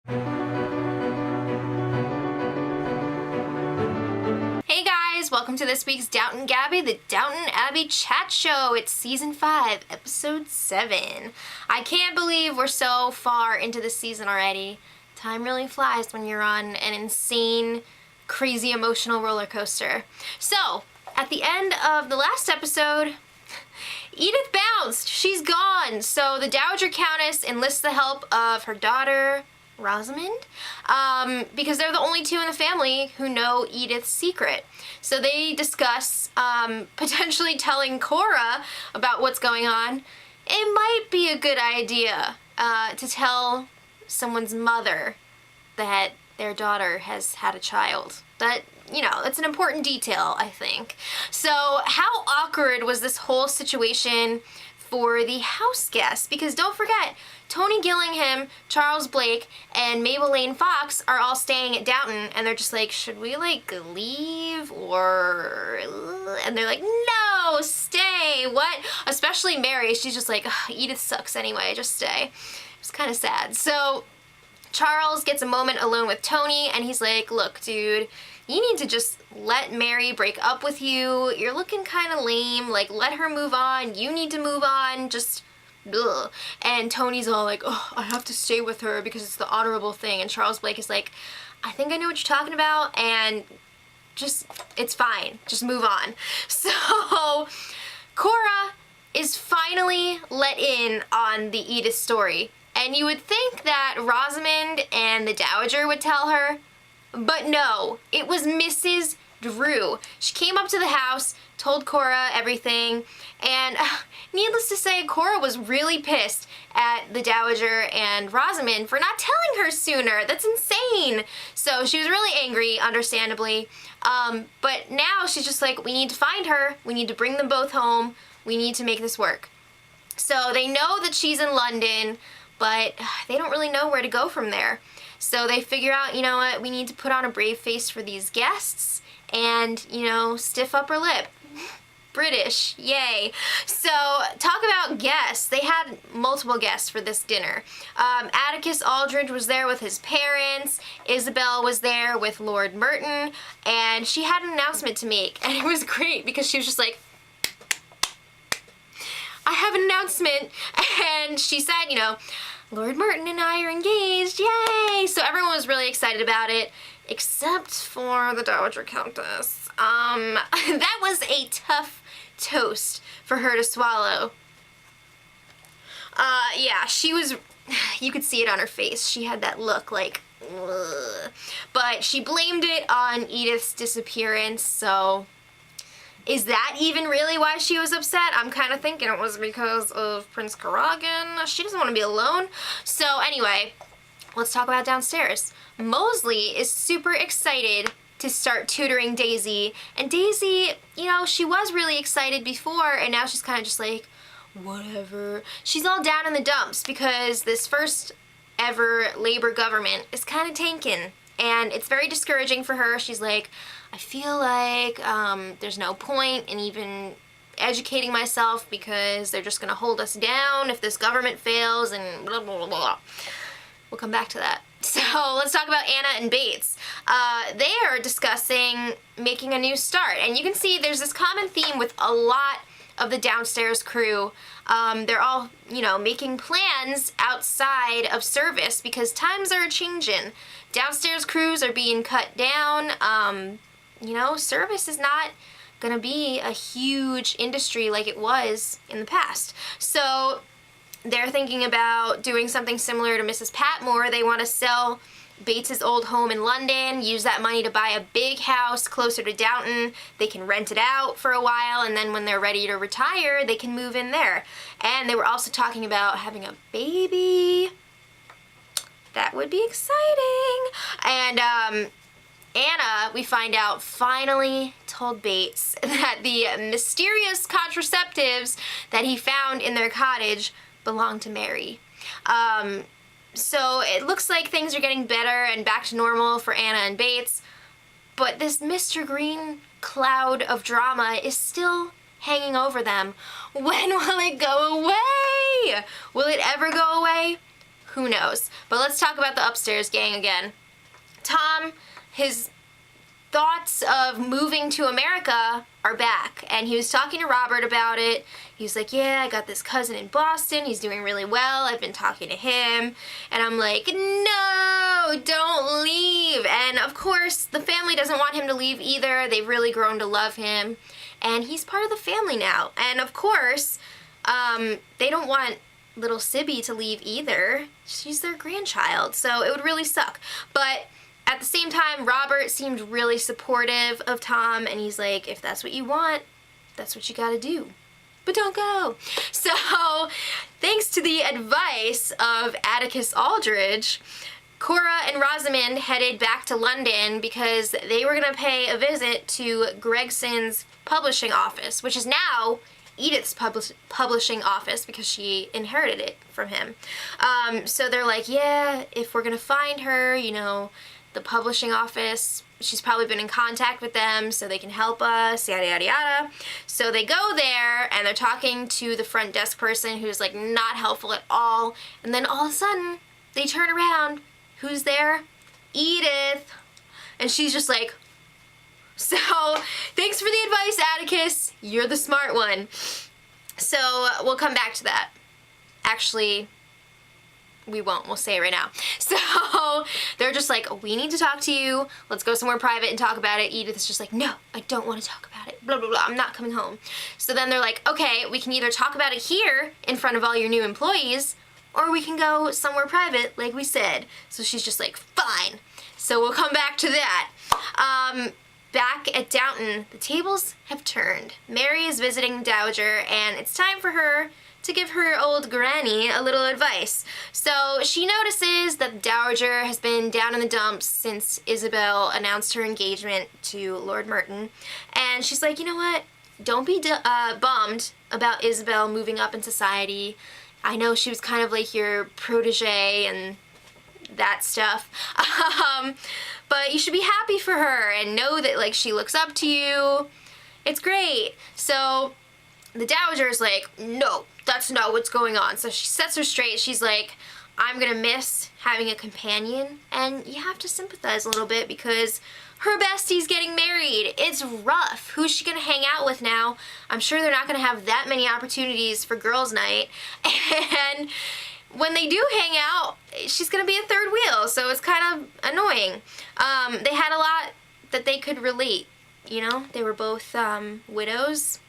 Hey guys, welcome to this week's Downton Abbey, the Downton Abbey chat show. It's season 5, episode 7. I can't believe we're so far into the season already. Time really flies when you're on an insane, crazy emotional roller coaster. So, at the end of the last episode, Edith bounced. She's gone. So the Dowager Countess enlists the help of her daughter, Rosamond, because they're the only two in the family who know Edith's secret. So they discuss potentially telling Cora about what's going on. It might be a good idea to tell someone's mother that their daughter has had a child. But, you know, that's an important detail, I think. So how awkward was this whole situation for the house guests? Because don't forget, Tony Gillingham, Charles Blake, and Mabel Lane Fox are all staying at Downton, and they're just like, should we, like, leave, or... And they're like, no, stay, what? Especially Mary, she's just like, Edith sucks anyway, just stay. It's kind of sad. So Charles gets a moment alone with Tony, and he's like, look, dude, you need to just let Mary break up with you. You're looking kind of lame. Like, let her move on. You need to move on. Just, ugh. And Tony's all like, oh, I have to stay with her because it's the honorable thing. And Charles Blake is like, I think I know what you're talking about, and just, it's fine. Just move on. So Cora is finally let in on the Edith story. And you would think that Rosamond and the Dowager would tell her, but no, it was Mrs. Drew. She came up to the house, told Cora everything, and needless to say, Cora was really pissed at the Dowager and Rosamond for not telling her sooner. That's insane. So she was really angry, understandably, but now she's just like, we need to find her, we need to bring them both home, we need to make this work. So they know that she's in London, but they don't really know where to go from there. So they figure out, you know what, we need to put on a brave face for these guests and, you know, stiff upper lip. British, yay. So talk about guests. They had multiple guests for this dinner. Atticus Aldridge was there with his parents. Isabel was there with Lord Merton, and she had an announcement to make, and it was great because she was just like, I have an announcement, and she said, you know, Lord Merton and I are engaged, yay! So everyone was really excited about it, except for the Dowager Countess. That was a tough toast for her to swallow. Yeah, she was, you could see it on her face. She had that look like, ugh. But she blamed it on Edith's disappearance, so is that even really why she was upset? I'm kind of thinking it was because of Prince Karagan. She doesn't want to be alone. So anyway, let's talk about downstairs. Mosley is super excited to start tutoring Daisy. And Daisy, you know, she was really excited before, and now she's kind of just like, whatever. She's all down in the dumps because this first ever Labour government is kind of tanking. And it's very discouraging for her. She's like, I feel like there's no point in even educating myself because they're just going to hold us down if this government fails and blah, blah, blah, blah. We'll come back to that. So let's talk about Anna and Bates. They are discussing making a new start. And you can see there's this common theme with a lot of the downstairs crew. They're all, you know, making plans outside of service because times are changing. Downstairs crews are being cut down. You know, service is not gonna be a huge industry like it was in the past. So they're thinking about doing something similar to Mrs. Patmore. They want to sell Bates's old home in London, use that money to buy a big house closer to Downton. They can rent it out for a while, and then when they're ready to retire, they can move in there. And they were also talking about having a baby. That would be exciting. And Anna, we find out, finally told Bates that the mysterious contraceptives that he found in their cottage belonged to Mary. So it looks like things are getting better and back to normal for Anna and Bates, but this Mr. Green cloud of drama is still hanging over them. When will it go away? Will it ever go away? Who knows? But let's talk about the upstairs gang again. Tom, his thoughts of moving to America are back, and he was talking to Robert about it. He was like, yeah, I got this cousin in Boston, he's doing really well, I've been talking to him. And I'm like, no, don't leave. And of course the family doesn't want him to leave either. They've really grown to love him, and he's part of the family now. And of course they don't want little Sibby to leave either. She's their grandchild, so it would really suck. But at the same time, Robert seemed really supportive of Tom, and he's like, if that's what you want, that's what you gotta do. But don't go. So, thanks to the advice of Atticus Aldridge, Cora and Rosamond headed back to London because they were gonna pay a visit to Gregson's publishing office, which is now Edith's publishing office because she inherited it from him. So they're like, yeah, if we're gonna find her, you know, the publishing office, she's probably been in contact with them so they can help us, yada yada yada. So they go there and they're talking to the front desk person who's like not helpful at all, and then all of a sudden they turn around. Who's there? Edith. And she's just like, so thanks for the advice, Atticus, you're the smart one. So we'll come back to that. Actually, we won't. We'll say it right now. So they're just like, we need to talk to you. Let's go somewhere private and talk about it. Edith is just like, no, I don't want to talk about it. Blah, blah, blah. I'm not coming home. So then they're like, okay, we can either talk about it here in front of all your new employees, or we can go somewhere private like we said. So she's just like, fine. So we'll come back to that. Back at Downton, the tables have turned. Mary is visiting the Dowager, and it's time for her to give her old granny a little advice. So she notices that the Dowager has been down in the dumps since Isabel announced her engagement to Lord Merton. And she's like, you know what? Don't be bummed about Isabel moving up in society. I know she was kind of like your protege and that stuff. But you should be happy for her and know that like she looks up to you. It's great. So the Dowager is like, no, that's not what's going on. So she sets her straight. She's like, I'm gonna miss having a companion, and you have to sympathize a little bit because her bestie's getting married. It's rough. Who's she gonna hang out with now? I'm sure they're not gonna have that many opportunities for girls' night. And when they do hang out, she's gonna be a third wheel, so it's kind of annoying. They had a lot that they could relate, you know? They were both widows,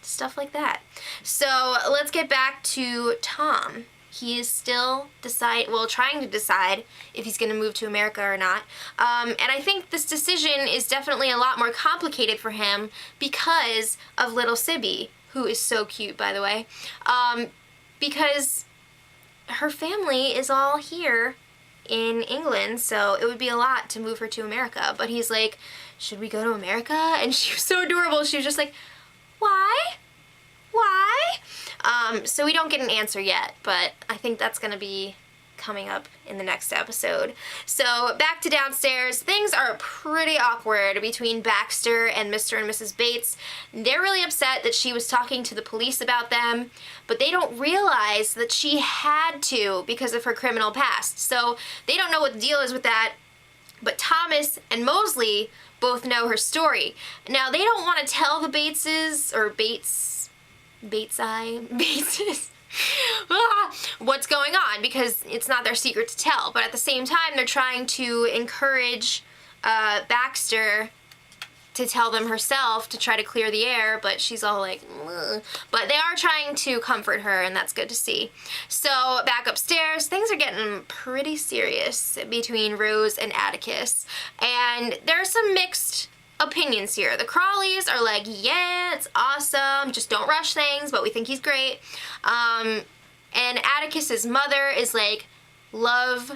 stuff like that. So let's get back to Tom. He is still trying to decide if he's going to move to America or not. And I think this decision is definitely a lot more complicated for him because of little Sibby, who is so cute, by the way. Because her family is all here in England, so it would be a lot to move her to America. But he's like, should we go to America? And she was so adorable. She was just like, why? So we don't get an answer yet, but I think that's going to be coming up in the next episode. So back to downstairs. Things are pretty awkward between Baxter and Mr. and Mrs. Bates. They're really upset that she was talking to the police about them, but they don't realize that she had to because of her criminal past. So they don't know what the deal is with that, but Thomas and Mosley both know her story. Now, they don't want to tell the Bateses, or Bateses, what's going on because it's not their secret to tell. But at the same time, they're trying to encourage Baxter to tell them herself to try to clear the air, but she's all like, ugh. But they are trying to comfort her, and that's good to see. So back upstairs, things are getting pretty serious between Rose and Atticus, and there's some mixed opinions here. The Crawleys are like, yeah, it's awesome, just don't rush things, but we think he's great. And Atticus's mother is like, love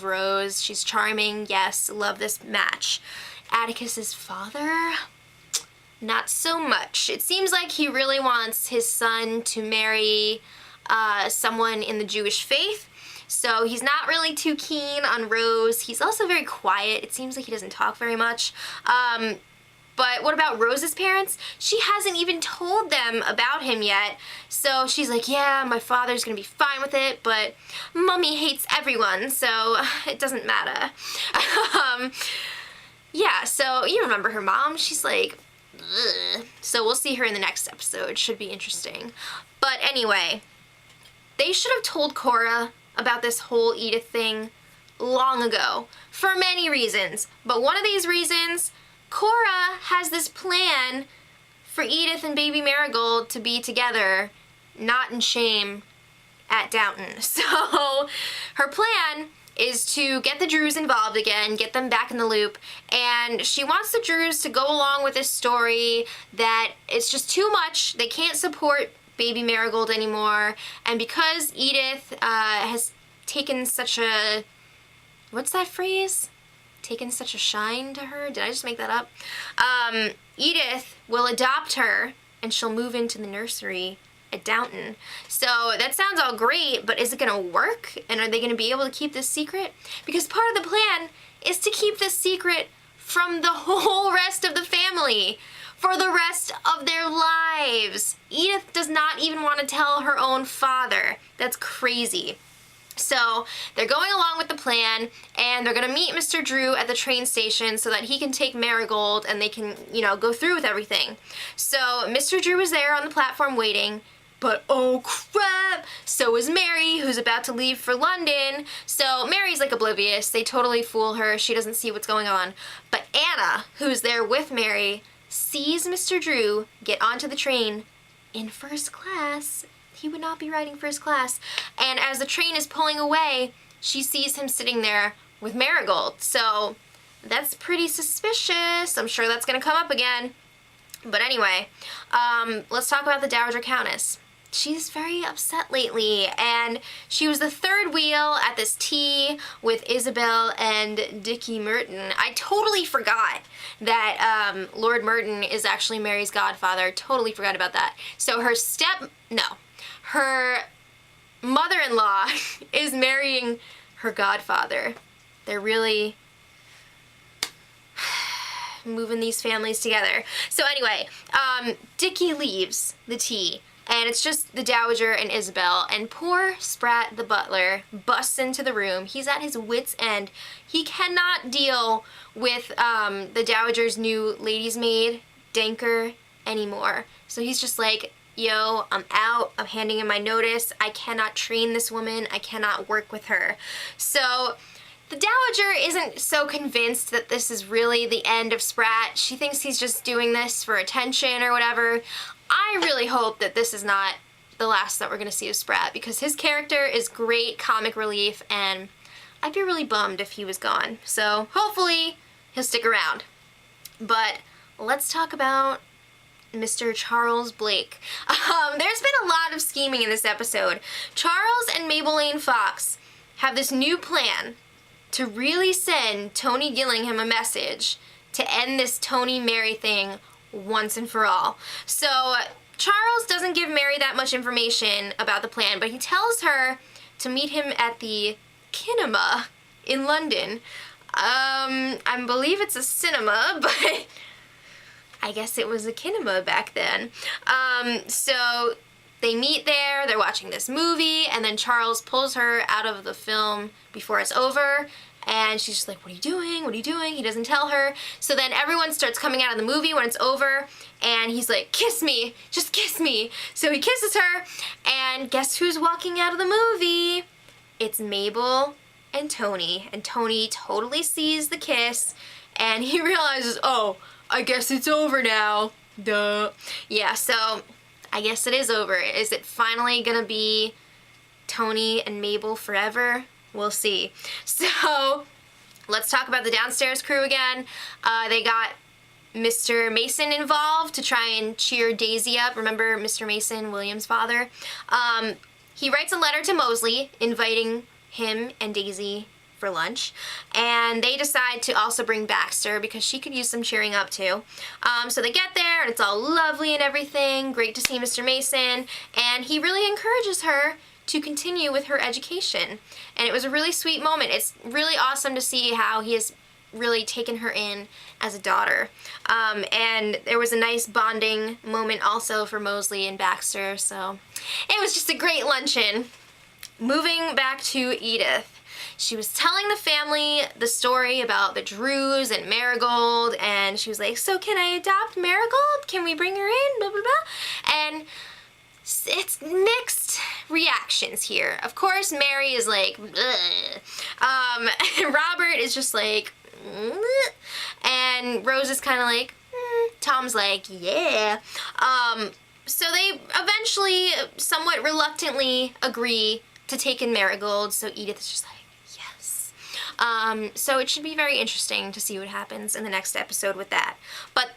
Rose, she's charming, yes, love this match. Atticus's father, not so much. It seems like he really wants his son to marry someone in the Jewish faith, so he's not really too keen on Rose. He's also very quiet. It seems like he doesn't talk very much. But But what about Rose's parents? She hasn't even told them about him yet. So she's like, yeah, my father's gonna be fine with it, but Mommy hates everyone, so it doesn't matter. Yeah, so you remember her mom. She's like, ugh. So we'll see her in the next episode. Should be interesting. But anyway, they should have told Cora about this whole Edith thing long ago for many reasons. But one of these reasons, Cora has this plan for Edith and baby Marigold to be together, not in shame, at Downton. So her plan is to get the Drews involved again, get them back in the loop, and she wants the Drews to go along with this story that it's just too much. They can't support baby Marigold anymore, and because Edith has taken such a, what's that phrase? Taken such a shine to her? Did I just make that up? Edith will adopt her, and she'll move into the nursery at Downton. So that sounds all great, but is it gonna work? And are they gonna be able to keep this secret? Because part of the plan is to keep this secret from the whole rest of the family for the rest of their lives. Edith does not even want to tell her own father. That's crazy. So they're going along with the plan, and they're gonna meet Mr. Drew at the train station so that he can take Marigold and they can, you know, go through with everything. So Mr. Drew is there on the platform waiting, but oh crap, so is Mary, who's about to leave for London. So Mary's like oblivious. They totally fool her. She doesn't see what's going on. But Anna, who's there with Mary, sees Mr. Drew get onto the train in first class. He would not be riding first class. And as the train is pulling away, she sees him sitting there with Marigold. So that's pretty suspicious. I'm sure that's gonna come up again. But anyway, let's talk about the Dowager Countess. She's very upset lately, and she was the third wheel at this tea with Isabel and Dickie Merton. I totally forgot that Lord Merton is actually Mary's godfather. Totally forgot about that. So her mother-in-law is marrying her godfather. They're really moving these families together. So anyway, Dickie leaves the tea, and it's just the Dowager and Isabel, and poor Sprat the butler busts into the room. He's at his wit's end. He cannot deal with the Dowager's new lady's maid, Danker, anymore. So he's just like, yo, I'm out. I'm handing in my notice. I cannot train this woman. I cannot work with her. So the Dowager isn't so convinced that this is really the end of Sprat. She thinks he's just doing this for attention or whatever. I really hope that this is not the last that we're going to see of Sprat, because his character is great comic relief, and I'd be really bummed if he was gone. So hopefully he'll stick around. But let's talk about Mr. Charles Blake. There's been a lot of scheming in this episode. Charles and Maybelline Fox have this new plan to really send Tony Gillingham a message to end this Tony-Mary thing once and for all. So Charles doesn't give Mary that much information about the plan, but he tells her to meet him at the Kinema in London. I believe it's a cinema, but I guess it was a kinema back then. So they meet there, they're watching this movie, and then Charles pulls her out of the film before it's over, and she's just like, what are you doing? What are you doing? He doesn't tell her. So then everyone starts coming out of the movie when it's over, and he's like, kiss me, just kiss me. So he kisses her, and guess who's walking out of the movie? It's Mabel and Tony totally sees the kiss, and he realizes, oh, I guess it's over now. Duh. Yeah, so I guess it is over. Is it finally gonna be Tony and Mabel forever? We'll see. So let's talk about the downstairs crew again. They got Mr. Mason involved to try and cheer Daisy up. Remember Mr. Mason, William's father? He writes a letter to Mosley inviting him and Daisy for lunch, and they decide to also bring Baxter because she could use some cheering up too. So they get there, and it's all lovely and everything. Great to see Mr. Mason, and he really encourages her to continue with her education, and it was a really sweet moment. It's really awesome to see how he has really taken her in as a daughter. And there was a nice bonding moment also for Mosley and Baxter, so it was just a great luncheon. Moving back to Edith. She was telling the family the story about the Drews and Marigold, and she was like, so can I adopt Marigold? Can we bring her in? Blah, blah, blah. And it's mixed reactions here. Of course, Mary is like, Robert is just like, and Rose is kind of like, Tom's like, yeah. So they eventually, somewhat reluctantly, agree to take in Marigold, so Edith is just like, yes. So it should be very interesting to see what happens in the next episode with that. But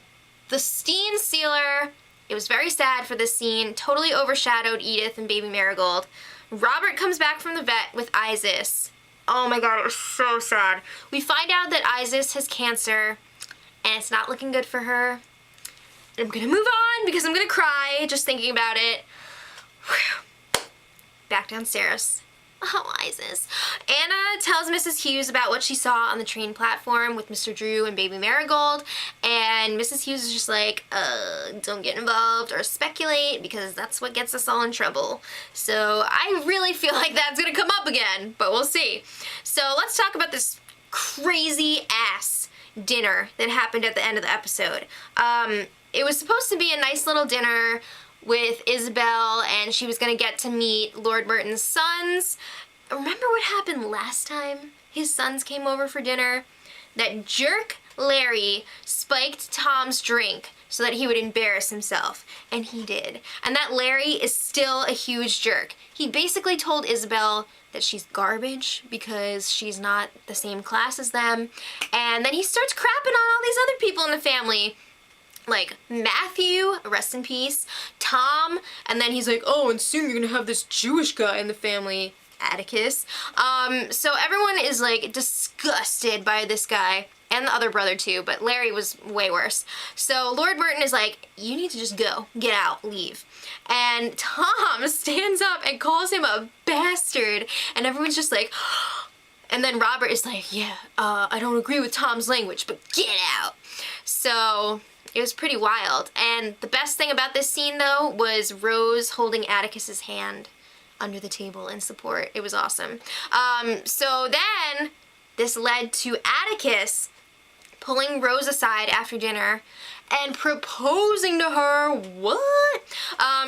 the Steen Sealer, it was very sad for this scene, totally overshadowed Edith and baby Marigold. Robert comes back from the vet with Isis. Oh my god, it was so sad. We find out that Isis has cancer, and it's not looking good for her. I'm gonna move on because I'm gonna cry just thinking about it. Whew. Back downstairs. Oh, Isis. Anna tells Mrs. Hughes about what she saw on the train platform with Mr. Drew and baby Marigold, and Mrs. Hughes is just like, don't get involved or speculate because that's what gets us all in trouble. So I really feel like that's gonna come up again, but we'll see. So let's talk about this crazy ass dinner that happened at the end of the episode. It was supposed to be a nice little dinner with Isabel, and she was going to get to meet Lord Merton's sons. Remember what happened last time his sons came over for dinner? That jerk Larry spiked Tom's drink so that he would embarrass himself, and he did. And that Larry is still a huge jerk. He basically told Isabel that she's garbage because she's not the same class as them, and then he starts crapping on all these other people in the family. Like Matthew, rest in peace, Tom, and then he's like, oh, and soon you're gonna have this Jewish guy in the family, Atticus. So everyone is like disgusted by this guy, and the other brother too, but Larry was way worse. So Lord Merton is like, you need to just go, get out, leave. And Tom stands up and calls him a bastard, and everyone's just like, and then Robert is like, yeah, I don't agree with Tom's language, but get out. So it was pretty wild. And the best thing about this scene, though, was Rose holding Atticus's hand under the table in support. It was awesome. So then this led to Atticus pulling Rose aside after dinner and proposing to her. What?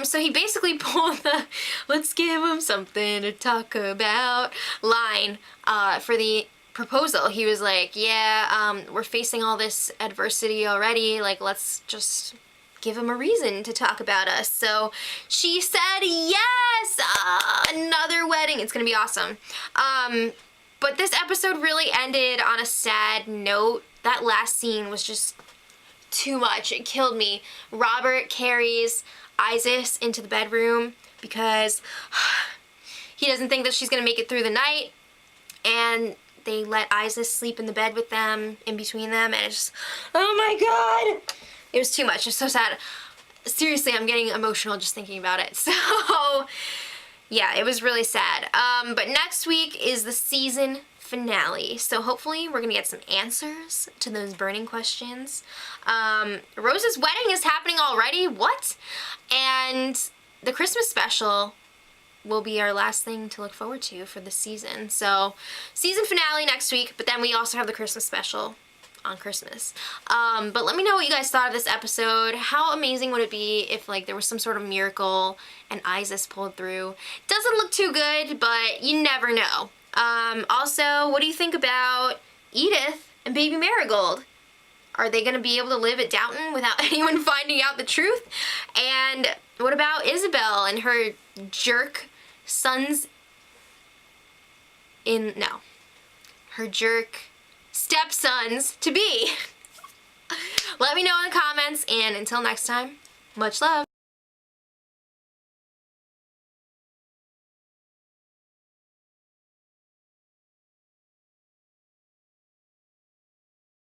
So he basically pulled the let's give him something to talk about line for the proposal. He was like, yeah, we're facing all this adversity already, like let's just give him a reason to talk about us. So she said yes, another wedding, it's gonna be awesome. But this episode really ended on a sad note. That last scene was just too much, it killed me. Robert carries Isis into the bedroom because he doesn't think that she's gonna make it through the night, and they let Isis sleep in the bed with them, in between them, and it's just, oh my god! It was too much, it's so sad. Seriously, I'm getting emotional just thinking about it. So, yeah, it was really sad. But next week is the season finale, so hopefully we're gonna get some answers to those burning questions. Rose's wedding is happening already, what? And the Christmas special will be our last thing to look forward to for this season. So, season finale next week, but then we also have the Christmas special on Christmas. But let me know what you guys thought of this episode. How amazing would it be if like there was some sort of miracle and Isis pulled through? Doesn't look too good, but you never know. Also, what do you think about Edith and baby Marigold? Are they gonna be able to live at Downton without anyone finding out the truth? And what about Isabel and her jerk sons her jerk stepsons to be? Let me know in the comments, and until next time, much love.